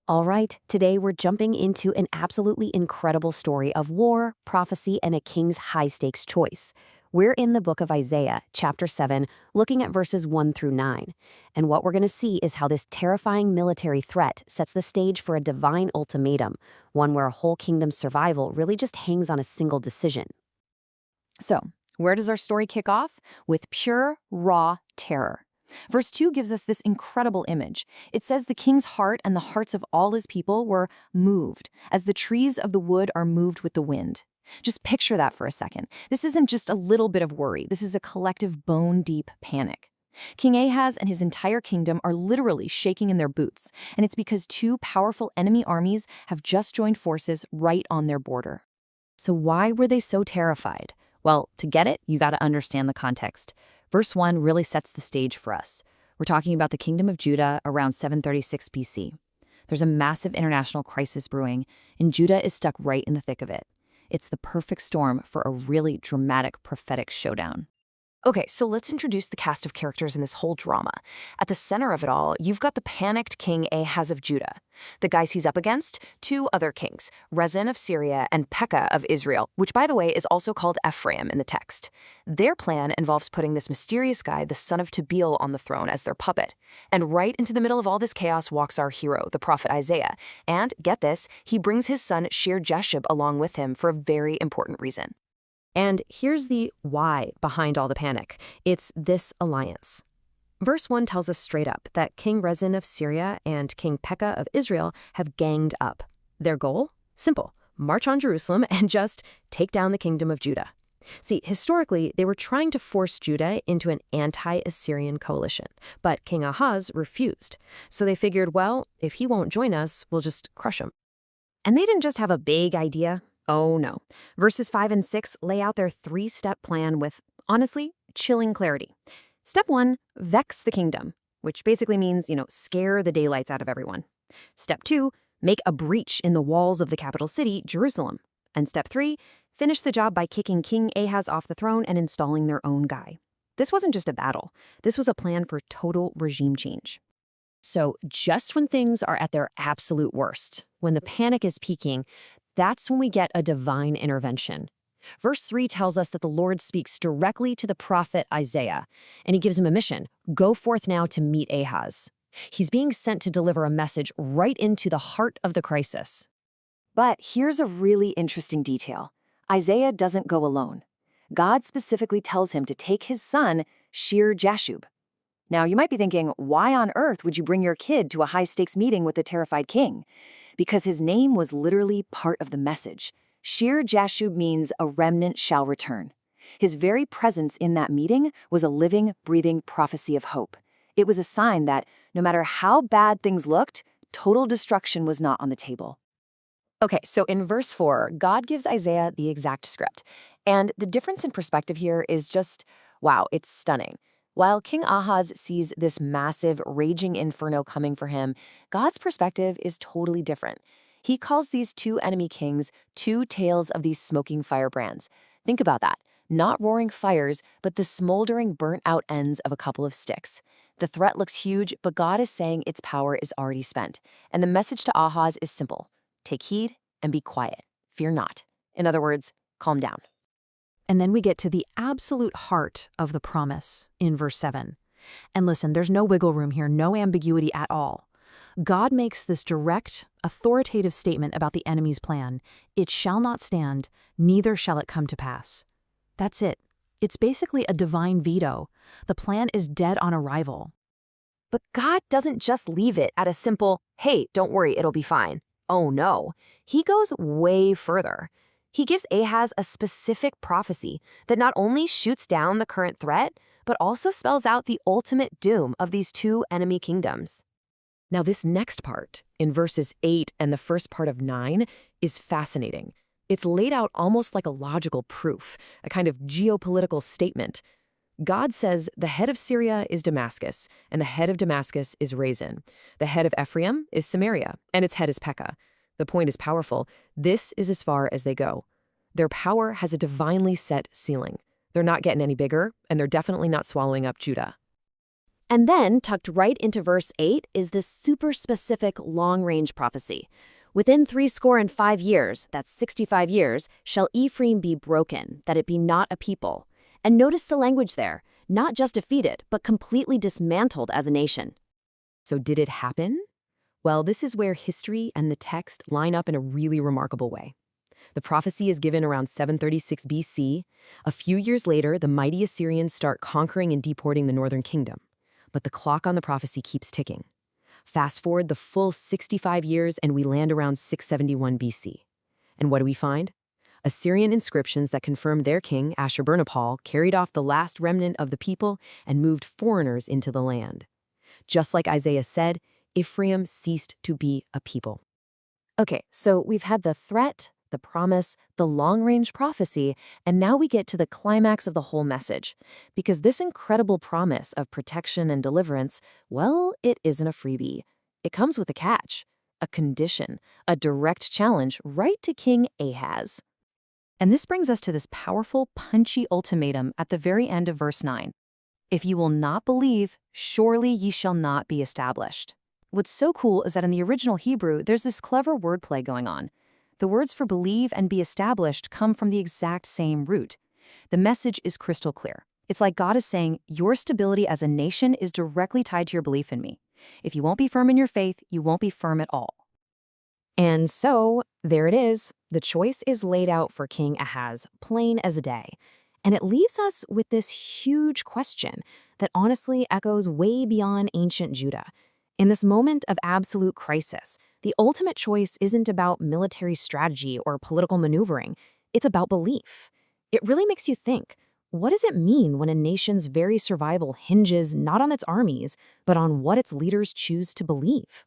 All right, today we're jumping into an absolutely incredible story of war, prophecy, and a king's high stakes choice. We're in the book of Isaiah, chapter 7, looking at verses 1 through 9. And what we're going to see is how this terrifying military threat sets the stage for a divine ultimatum, one where a whole kingdom's survival really just hangs on a single decision. So, where does our story kick off? With pure, raw terror. Verse 2 gives us this incredible image. It says the king's heart and the hearts of all his people were moved, as the trees of the wood are moved with the wind. Just picture that for a second. This isn't just a little bit of worry. This is a collective bone-deep panic. King Ahaz and his entire kingdom are literally shaking in their boots, and it's because two powerful enemy armies have just joined forces right on their border. So why were they so terrified? Well, to get it, you got to understand the context. Verse 1 really sets the stage for us. We're talking about the kingdom of Judah around 736 BC. There's a massive international crisis brewing, and Judah is stuck right in the thick of it. It's the perfect storm for a really dramatic prophetic showdown. Okay, so let's introduce the cast of characters in this whole drama. At the center of it all, you've got the panicked king Ahaz of Judah. The guys he's up against, two other kings, Rezin of Syria and Pekah of Israel, which, by the way, is also called Ephraim in the text. Their plan involves putting this mysterious guy, the son of Tabeel, on the throne as their puppet. And right into the middle of all this chaos walks our hero, the prophet Isaiah. And, get this, he brings his son Shear-Jashub along with him for a very important reason. And here's the why behind all the panic. It's this alliance. Verse 1 tells us straight up that King Rezin of Syria and King Pekah of Israel have ganged up. Their goal? Simple. March on Jerusalem and just take down the kingdom of Judah. See, historically, they were trying to force Judah into an anti-Assyrian coalition, but King Ahaz refused. So they figured, well, if he won't join us, we'll just crush him. And they didn't just have a big idea. Oh no. Verses 5 and 6 lay out their three-step plan with, honestly, chilling clarity. Step 1, vex the kingdom, which basically means, scare the daylights out of everyone. Step 2, make a breach in the walls of the capital city, Jerusalem. And step 3, finish the job by kicking King Ahaz off the throne and installing their own guy. This wasn't just a battle. This was a plan for total regime change. So just when things are at their absolute worst, when the panic is peaking, that's when we get a divine intervention. Verse 3 tells us that the Lord speaks directly to the prophet Isaiah, and he gives him a mission: go forth now to meet Ahaz. He's being sent to deliver a message right into the heart of the crisis. But here's a really interesting detail. Isaiah doesn't go alone. God specifically tells him to take his son, Shear-Jashub. Now, you might be thinking, why on earth would you bring your kid to a high-stakes meeting with a terrified king? Because his name was literally part of the message. Shear-Jashub means a remnant shall return. His very presence in that meeting was a living, breathing prophecy of hope. It was a sign that, no matter how bad things looked, total destruction was not on the table. Okay, so in verse 4, God gives Isaiah the exact script. And the difference in perspective here is just, wow, it's stunning. While King Ahaz sees this massive, raging inferno coming for him, God's perspective is totally different. He calls these two enemy kings two tales of these smoking firebrands. Think about that. Not roaring fires, but the smoldering, burnt-out ends of a couple of sticks. The threat looks huge, but God is saying its power is already spent. And the message to Ahaz is simple: take heed and be quiet. Fear not. In other words, calm down. And then we get to the absolute heart of the promise in verse 7. And listen, there's no wiggle room here, no ambiguity at all. God makes this direct, authoritative statement about the enemy's plan: it shall not stand, neither shall it come to pass. That's it. It's basically a divine veto. The plan is dead on arrival. But God doesn't just leave it at a simple, hey, don't worry, it'll be fine. Oh no. He goes way further. He gives Ahaz a specific prophecy that not only shoots down the current threat, but also spells out the ultimate doom of these two enemy kingdoms. Now, this next part, in verses 8 and the first part of 9, is fascinating. It's laid out almost like a logical proof, a kind of geopolitical statement. God says the head of Syria is Damascus, and the head of Damascus is Rezin. The head of Ephraim is Samaria, and its head is Pekah. The point is powerful. This is as far as they go. Their power has a divinely set ceiling. They're not getting any bigger, and they're definitely not swallowing up Judah. And then, tucked right into verse 8, is this super specific long-range prophecy. Within 65 years, that's 65 years, shall Ephraim be broken, that it be not a people. And notice the language there, not just defeated, but completely dismantled as a nation. So did it happen? Well, this is where history and the text line up in a really remarkable way. The prophecy is given around 736 BC. A few years later, the mighty Assyrians start conquering and deporting the northern kingdom. But the clock on the prophecy keeps ticking. Fast forward the full 65 years and we land around 671 BC. And what do we find? Assyrian inscriptions that confirmed their king, Ashurbanipal, carried off the last remnant of the people and moved foreigners into the land. Just like Isaiah said, Ephraim ceased to be a people. Okay, so we've had the threat, the promise, the long-range prophecy, and now we get to the climax of the whole message. Because this incredible promise of protection and deliverance, well, it isn't a freebie. It comes with a catch, a condition, a direct challenge right to King Ahaz. And this brings us to this powerful, punchy ultimatum at the very end of verse 9. If you will not believe, surely ye shall not be established. What's so cool is that in the original Hebrew, there's this clever wordplay going on. The words for believe and be established come from the exact same root. The message is crystal clear. It's like God is saying, your stability as a nation is directly tied to your belief in me. If you won't be firm in your faith, you won't be firm at all. And so, there it is. The choice is laid out for King Ahaz, plain as a day. And it leaves us with this huge question that honestly echoes way beyond ancient Judah. In this moment of absolute crisis, the ultimate choice isn't about military strategy or political maneuvering. It's about belief. It really makes you think, what does it mean when a nation's very survival hinges not on its armies, but on what its leaders choose to believe?